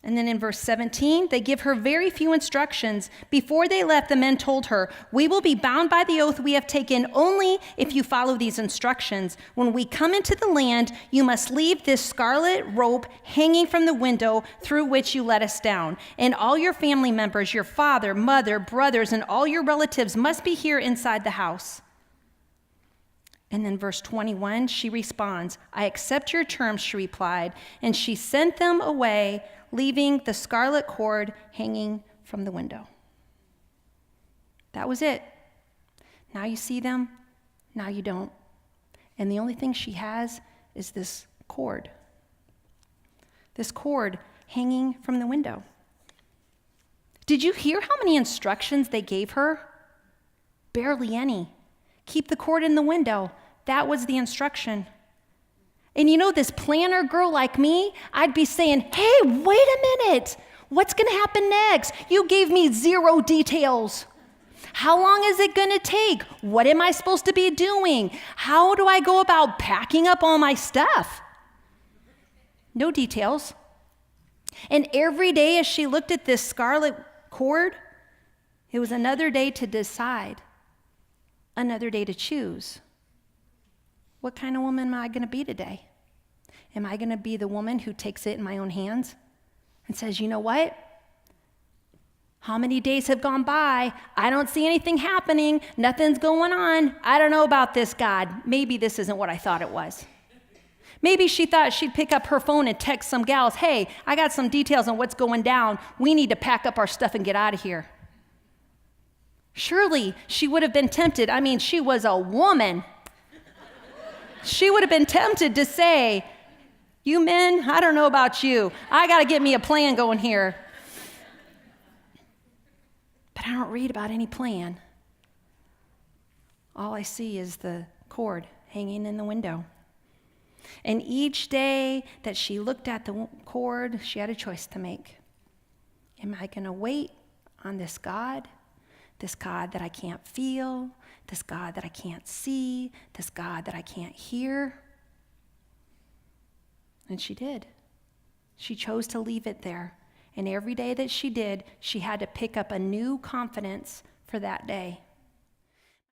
And then in verse 17, they give her very few instructions. Before they left, the men told her, "We will be bound by the oath we have taken only if you follow these instructions. When we come into the land, you must leave this scarlet rope hanging from the window through which you let us down. And all your family members, your father, mother, brothers, and all your relatives must be here inside the house." And then verse 21, she responds, "I accept your terms," she replied. And she sent them away, leaving the scarlet cord hanging from the window. That was it. Now you see them, now you don't. And the only thing she has is this cord. This cord hanging from the window. Did you hear how many instructions they gave her? Barely any. Keep the cord in the window. That was the instruction. And you know, this planner girl like me, I'd be saying, "Hey, wait a minute. What's going to happen next? You gave me 0 details. How long is it going to take? What am I supposed to be doing? How do I go about packing up all my stuff?" No details. And every day as she looked at this scarlet cord, it was another day to decide, another day to choose. What kind of woman am I going to be today? Am I going to be the woman who takes it in my own hands and says, "You know what? How many days have gone by? I don't see anything happening. Nothing's going on. I don't know about this, God. Maybe this isn't what I thought it was." Maybe she thought she'd pick up her phone and text some gals, "Hey, I got some details on what's going down. We need to pack up our stuff and get out of here." Surely she would have been tempted. I mean, she was a woman. She would have been tempted to say, "You men, I don't know about you. I got to get me a plan going here." But I don't read about any plan. All I see is the cord hanging in the window. And each day that she looked at the cord, she had a choice to make. Am I going to wait on this God that I can't feel, this God that I can't see, this God that I can't hear? And she did. She chose to leave it there. And every day that she did, she had to pick up a new confidence for that day.